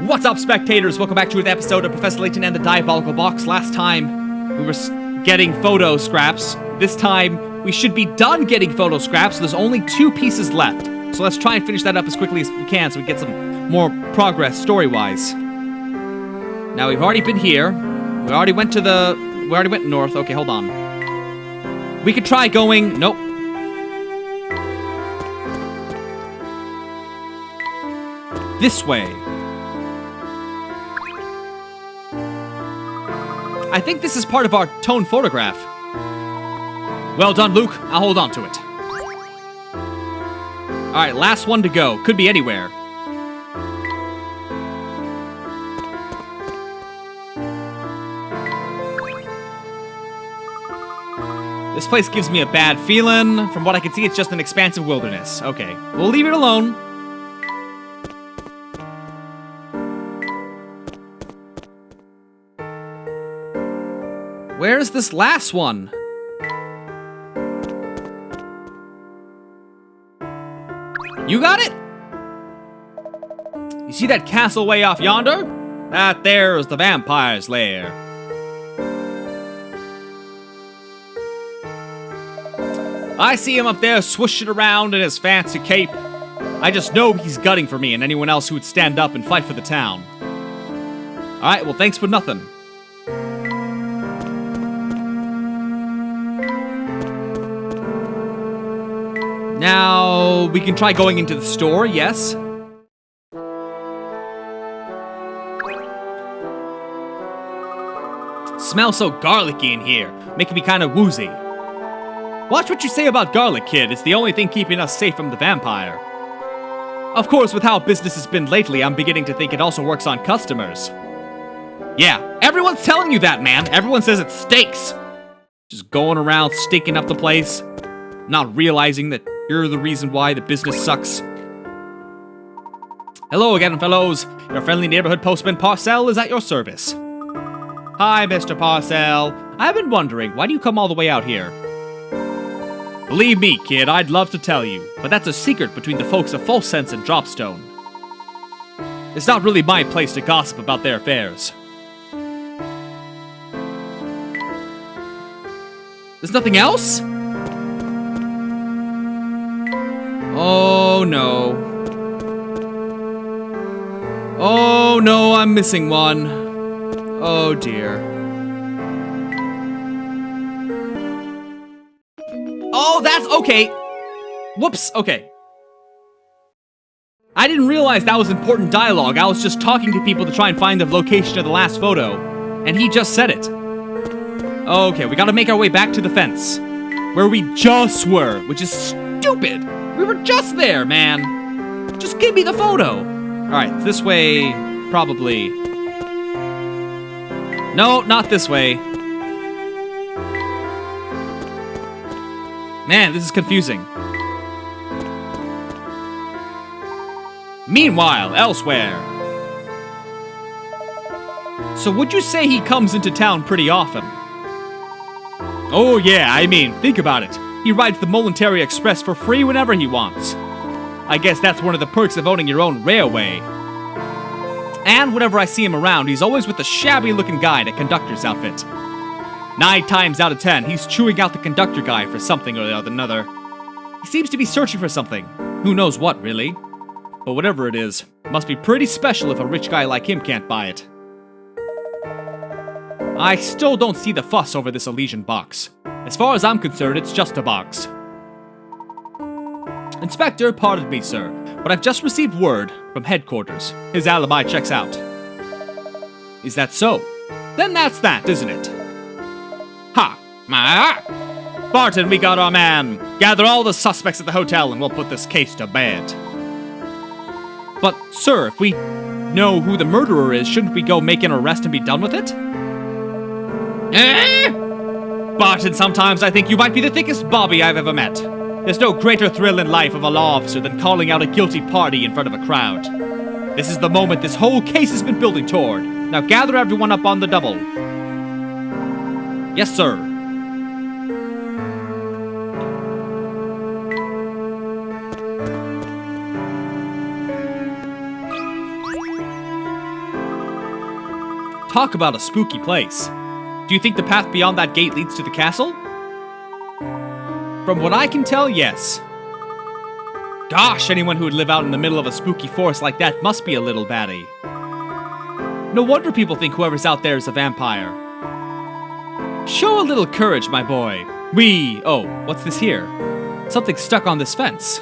What's up, spectators? Welcome back to an episode of Professor Layton and the Diabolical Box. Last time, we were getting photo scraps. This time, we should be done getting photo scraps, so there's only 2 pieces left. So let's try and finish that up as quickly as we can so we get some more progress story-wise. Now, we've already been here. We already went north. Okay, hold on. We could try going... Nope. This way. I think this is part of our tone photograph. Well done, Luke. I'll hold on to it. Alright, last one to go. Could be anywhere. This place gives me a bad feeling. From what I can see, it's just an expansive wilderness. Okay, we'll leave it alone. Where's this last one? You got it? You see that castle way off yonder? That there's the vampire's lair. I see him up there swooshing around in his fancy cape. I just know he's gutting for me and anyone else who would stand up and fight for the town. Alright, well, thanks for nothing. Now, we can try going into the store, yes? Smells so garlicky in here, making me kind of woozy. Watch what you say about garlic, kid. It's the only thing keeping us safe from the vampire. Of course, with how business has been lately, I'm beginning to think it also works on customers. Yeah, everyone's telling you that, man. Everyone says it stinks. Just going around stinking up the place, not realizing that you're the reason why the business sucks. Hello again, fellows. Your friendly neighborhood postman Parcel is at your service. Hi, Mr. Parcel. I've been wondering, why do you come all the way out here? Believe me, kid, I'd love to tell you, but that's a secret between the folks of False Sense and Dropstone. It's not really my place to gossip about their affairs. There's nothing else? Oh no. Oh no, I'm missing one. Oh dear. Oh, that's okay. Whoops, okay. I didn't realize that was important dialogue. I was just talking to people to try and find the location of the last photo. And he just said it. Okay, we gotta make our way back to the fence. Where we just were, which is stupid. We were just there, man. Just give me the photo. Alright, this way, probably. No, not this way. Man, this is confusing. Meanwhile, elsewhere. So would you say he comes into town pretty often? Oh yeah, I mean, think about it. He rides the Momentary Express for free whenever he wants. I guess that's one of the perks of owning your own railway. And whenever I see him around, he's always with a shabby-looking guy in a conductor's outfit. 9 times out of 10, he's chewing out the conductor guy for something or another. He seems to be searching for something. Who knows what, really? But whatever it is, it must be pretty special if a rich guy like him can't buy it. I still don't see the fuss over this Elysian box. As far as I'm concerned, it's just a box. Inspector, pardon me, sir, but I've just received word from headquarters. His alibi checks out. Is that so? Then that's that, isn't it? Ha! Barton, we got our man. Gather all the suspects at the hotel and we'll put this case to bed. But, sir, if we know who the murderer is, shouldn't we go make an arrest and be done with it? Barton, sometimes I think you might be the thickest Bobby I've ever met. There's no greater thrill in life of a law officer than calling out a guilty party in front of a crowd. This is the moment this whole case has been building toward. Now gather everyone up on the double. Yes, sir. Talk about a spooky place. Do you think the path beyond that gate leads to the castle? From what I can tell, yes. Gosh, anyone who would live out in the middle of a spooky forest like that must be a little batty. No wonder people think whoever's out there is a vampire. Show a little courage, my boy. Oh, what's this here? Something stuck on this fence.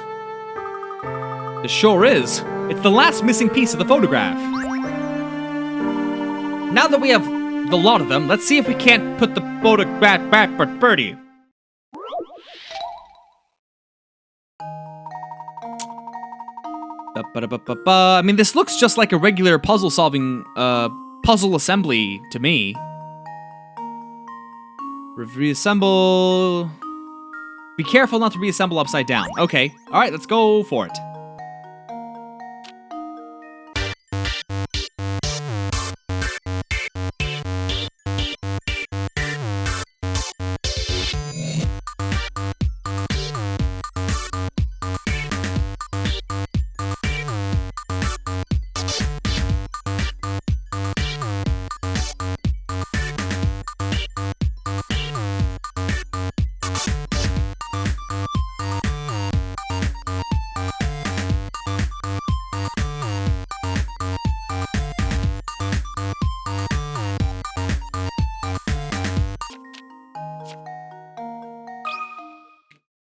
It sure is. It's the last missing piece of the photograph. Now that we have the lot of them, let's see if we can't put the photograph back for Birdie. I mean, this looks just like a regular puzzle assembly to me. Reassemble. Be careful not to reassemble upside down. Okay, alright, let's go for it.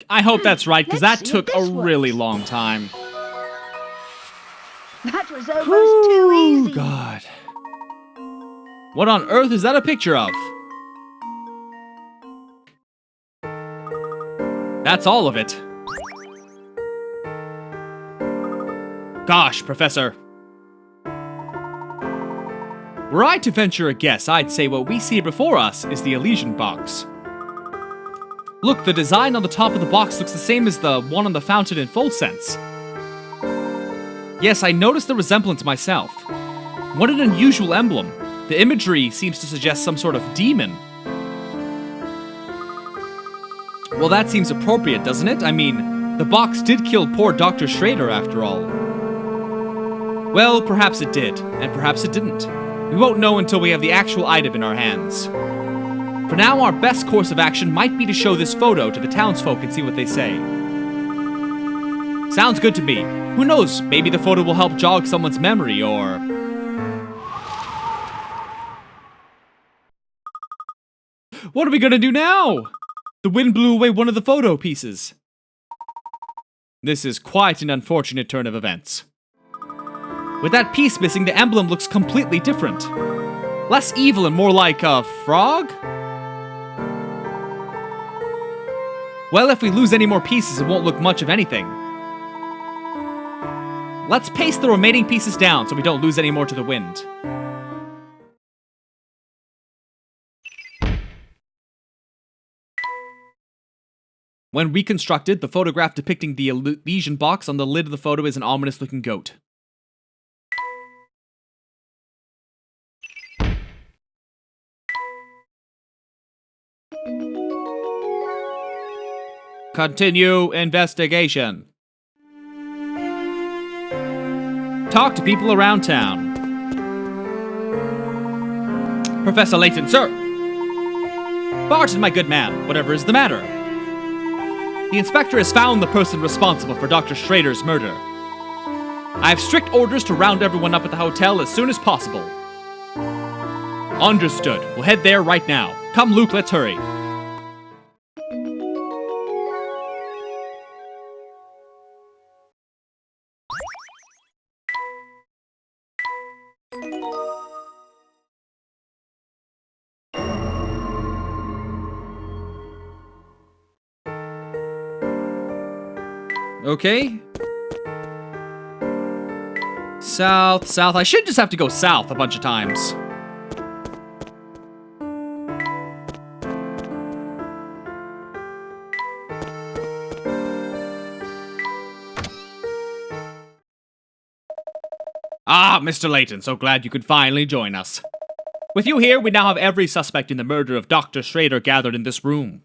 I hope that's right, because that took a really long time. That was almost too easy. God. What on earth is that a picture of? That's all of it. Gosh, Professor. Were I to venture a guess, I'd say what we see before us is the Elysian box. Look, the design on the top of the box looks the same as the one on the fountain in Full Sense. Yes, I noticed the resemblance myself. What an unusual emblem. The imagery seems to suggest some sort of demon. Well, that seems appropriate, doesn't it? I mean, the box did kill poor Dr. Schrader after all. Well, perhaps it did, and perhaps it didn't. We won't know until we have the actual item in our hands. For now, our best course of action might be to show this photo to the townsfolk and see what they say. Sounds good to me. Who knows, maybe the photo will help jog someone's memory, or... What are we gonna do now? The wind blew away one of the photo pieces. This is quite an unfortunate turn of events. With that piece missing, the emblem looks completely different. Less evil and more like a frog? Well, if we lose any more pieces, it won't look much of anything. Let's paste the remaining pieces down so we don't lose any more to the wind. When reconstructed, the photograph depicting the Elysian box on the lid of the photo is an ominous-looking goat. Continue investigation. Talk to people around town. Professor Layton, sir. Barton, my good man, whatever is the matter? The inspector has found the person responsible for Dr. Schrader's murder. I have strict orders to round everyone up at the hotel as soon as possible. Understood. We'll head there right now. Come, Luke, let's hurry. Okay. South, south. I should just have to go south a bunch of times. Ah, Mr. Layton, so glad you could finally join us. With you here, we now have every suspect in the murder of Dr. Schrader gathered in this room.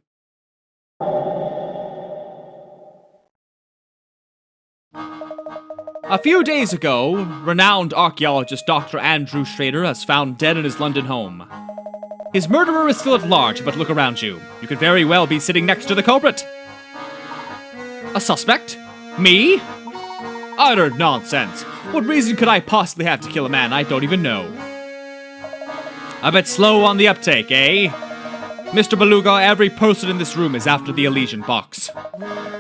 A few days ago, renowned archaeologist Dr. Andrew Schrader has found dead in his London home. His murderer is still at large, but look around you. You could very well be sitting next to the culprit. A suspect? Me? Utter nonsense. What reason could I possibly have to kill a man I don't even know? A bit slow on the uptake, eh? Mr. Beluga, every person in this room is after the Elysian Box.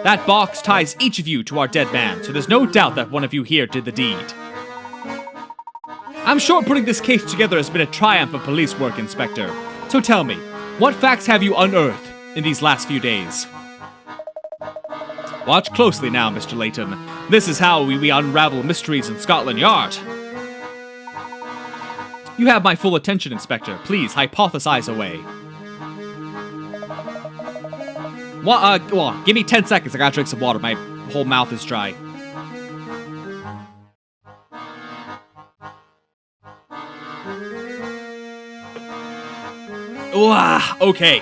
That box ties each of you to our dead man, so there's no doubt that one of you here did the deed. I'm sure putting this case together has been a triumph of police work, Inspector. So tell me, what facts have you unearthed in these last few days? Watch closely now, Mr. Layton. This is how we unravel mysteries in Scotland Yard. You have my full attention, Inspector. Please, hypothesize away. Well, give me 10 seconds. I gotta drink some water. My whole mouth is dry. Okay.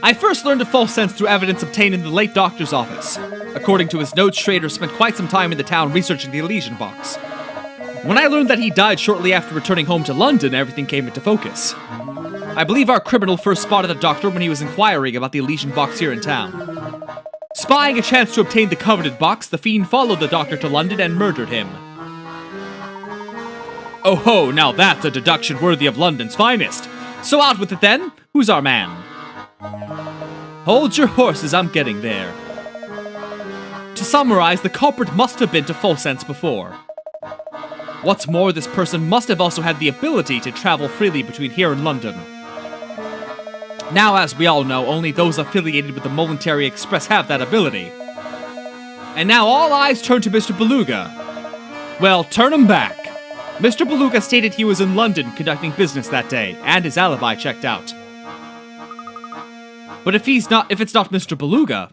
I first learned of false sense through evidence obtained in the late doctor's office. According to his notes, Schrader spent quite some time in the town researching the Elysian Box. When I learned that he died shortly after returning home to London, everything came into focus. I believe our criminal first spotted the doctor when he was inquiring about the Elysian Box here in town. Spying a chance to obtain the coveted box, the fiend followed the doctor to London and murdered him. Oh ho, now that's a deduction worthy of London's finest. So out with it then. Who's our man? Hold your horses, I'm getting there. To summarize, the culprit must have been to full sense before. What's more, this person must have also had the ability to travel freely between here and London. Now, as we all know, only those affiliated with the Momentary Express have that ability. And now all eyes turn to Mr. Beluga. Well, turn him back. Mr. Beluga stated he was in London conducting business that day, and his alibi checked out. But if it's not Mr. Beluga...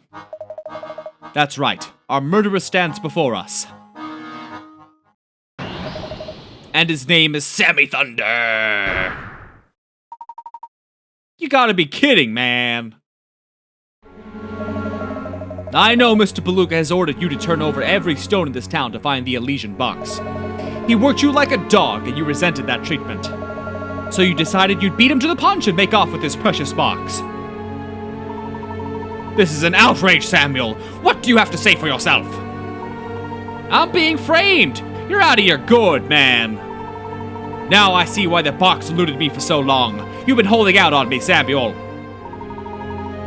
That's right, our murderer stands before us. And his name is Sammy Thunder! You gotta be kidding, man. I know Mr. Beluga has ordered you to turn over every stone in this town to find the Elysian Box. He worked you like a dog and you resented that treatment. So you decided you'd beat him to the punch and make off with his precious box. This is an outrage, Samuel. What do you have to say for yourself? I'm being framed. You're out of your gourd, man. Now I see why the box eluded me for so long. You've been holding out on me, Samuel.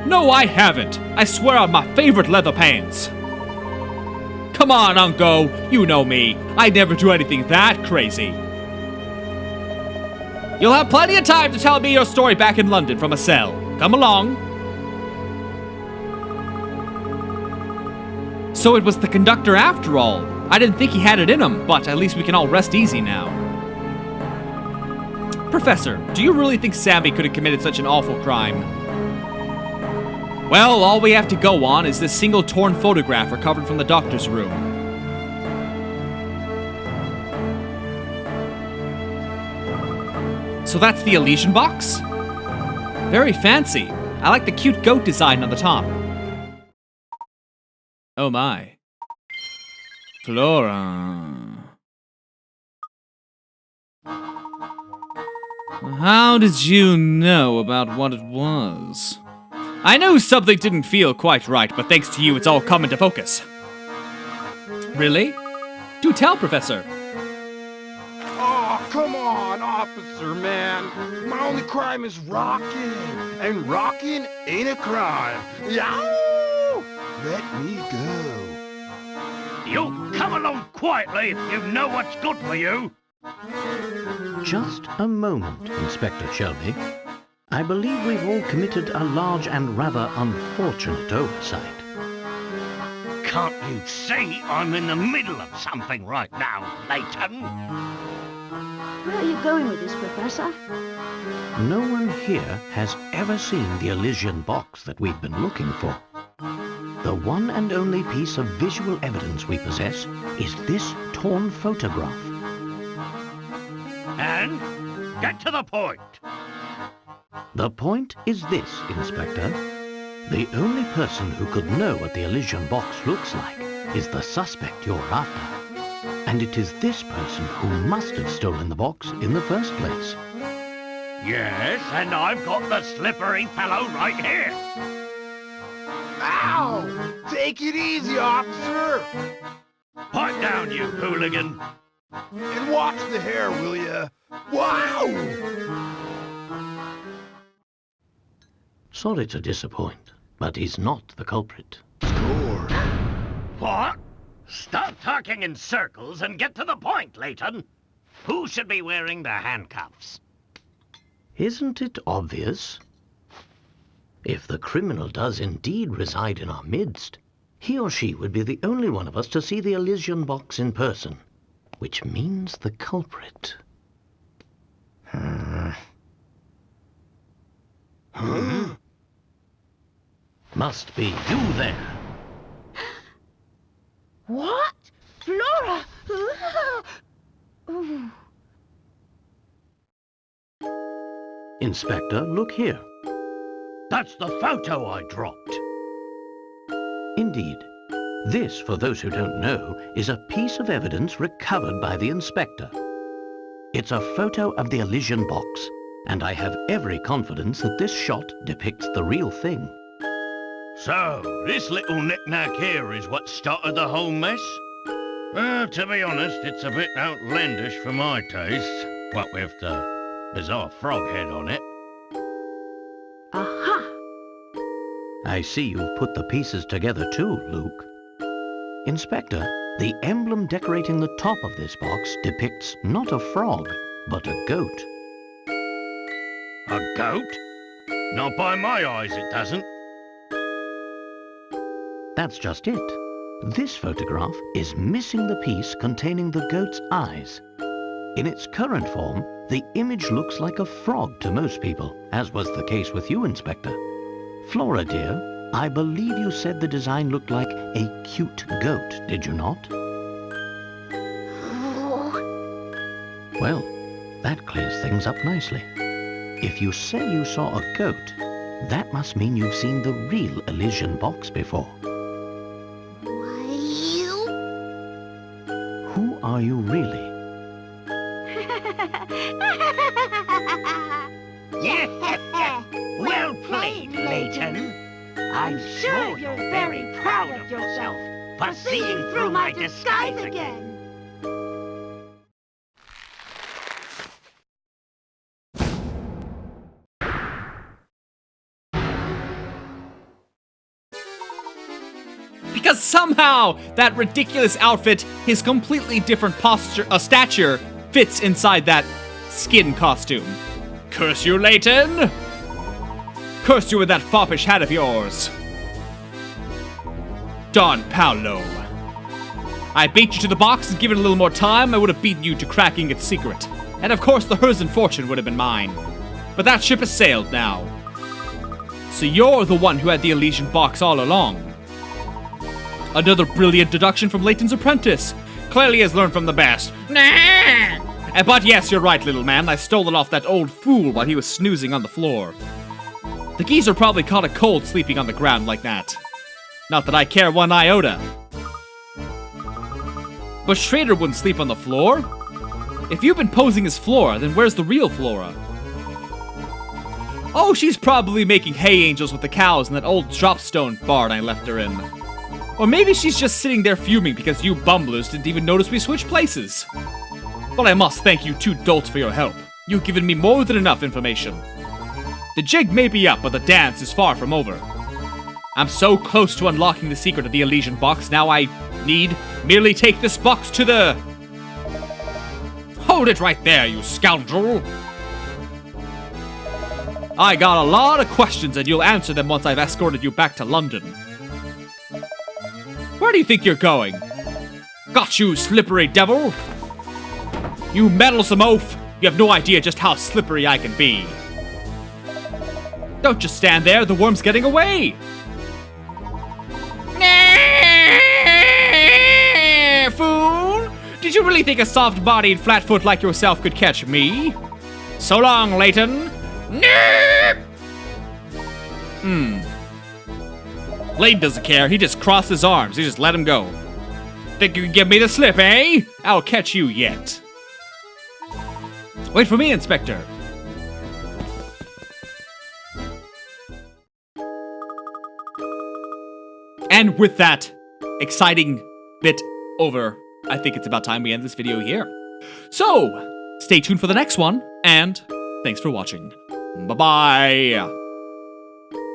No, I haven't. I swear on my favorite leather pants. Come on, Uncle. You know me. I'd never do anything that crazy. You'll have plenty of time to tell me your story back in London from a cell. Come along. So it was the conductor after all. I didn't think he had it in him, but at least we can all rest easy now. Professor, do you really think Sammy could have committed such an awful crime? Well, all we have to go on is this single torn photograph recovered from the doctor's room. So that's the Elysian Box? Very fancy. I like the cute goat design on the top. Oh my. Flora. How did you know about what it was? I knew something didn't feel quite right, but thanks to you, it's all come into focus. Really? Do tell, Professor. Oh, come on, officer, man. My only crime is rocking, and rocking ain't a crime. Yow! Let me go. You come along quietly if you know what's good for you. Just a moment, Inspector Shelby. I believe we've all committed a large and rather unfortunate oversight. Can't you see I'm in the middle of something right now, Layton? Where are you going with this, Professor? No one here has ever seen the Elysian Box that we've been looking for. The one and only piece of visual evidence we possess is this torn photograph. And get to the point. The point is this, Inspector. The only person who could know what the Elysian Box looks like is the suspect you're after. And it is this person who must have stolen the box in the first place. Yes, and I've got the slippery fellow right here. Ow! Take it easy, officer! Pipe down, you hooligan. And watch the hair, will ya? Wow! Sorry to disappoint, but he's not the culprit. Score! What? Stop talking in circles and get to the point, Layton. Who should be wearing the handcuffs? Isn't it obvious? If the criminal does indeed reside in our midst, he or she would be the only one of us to see the Elysian box in person, which means the culprit. Must be you there. What? Flora! Ooh. Inspector, look here. That's the photo I dropped. Indeed. This, for those who don't know, is a piece of evidence recovered by the inspector. It's a photo of the Elysian box, and I have every confidence that this shot depicts the real thing. So, this little knick-knack here is what started the whole mess? Well, to be honest, it's a bit outlandish for my taste. What with the bizarre frog head on it. Aha! I see you've put the pieces together too, Luke. Inspector, the emblem decorating the top of this box depicts not a frog, but a goat. A goat? Not by my eyes, it doesn't. That's just it. This photograph is missing the piece containing the goat's eyes. In its current form, the image looks like a frog to most people, as was the case with you, Inspector. Flora, dear, I believe you said the design looked like a cute goat, did you not? Well, that clears things up nicely. If you say you saw a goat, that must mean you've seen the real Elysian box before. Who are you really? Well played, Layton. I'm sure you're very proud of yourself for seeing through my disguise again. Because somehow that ridiculous outfit, his completely different stature, fits inside that skin costume. Curse you, Layton! Curse you with that foppish hat of yours. Don Paolo. I beat you to the box, and given a little more time, I would have beaten you to cracking its secret. And of course, the Herzen fortune would have been mine. But that ship has sailed now. So you're the one who had the Elysian box all along. Another brilliant deduction from Layton's apprentice. Clearly has learned from the best. Nah! But yes, you're right, little man. I stole it off that old fool while he was snoozing on the floor. The geezer probably caught a cold sleeping on the ground like that. Not that I care one iota. But Schrader wouldn't sleep on the floor. If you've been posing as Flora, then where's the real Flora? Oh, she's probably making hay angels with the cows in that old dropstone barn I left her in. Or maybe she's just sitting there fuming because you bumblers didn't even notice we switched places. But I must thank you two dolts for your help. You've given me more than enough information. The jig may be up, but the dance is far from over. I'm so close to unlocking the secret of the Elysian box, now I need merely take this box to the... Hold it right there, you scoundrel! I got a lot of questions and you'll answer them once I've escorted you back to London. Where do you think you're going? Got you, slippery devil! You meddlesome oaf! You have no idea just how slippery I can be. Don't just stand there, the worm's getting away! Nah, fool! Did you really think a soft-bodied flatfoot like yourself could catch me? So long, Layton! Layton doesn't care, he just crossed his arms, he just let him go. Think you can give me the slip, eh? I'll catch you yet. Wait for me, Inspector. And with that exciting bit over, I think it's about time we end this video here. So, stay tuned for the next one, and thanks for watching. Bye-bye.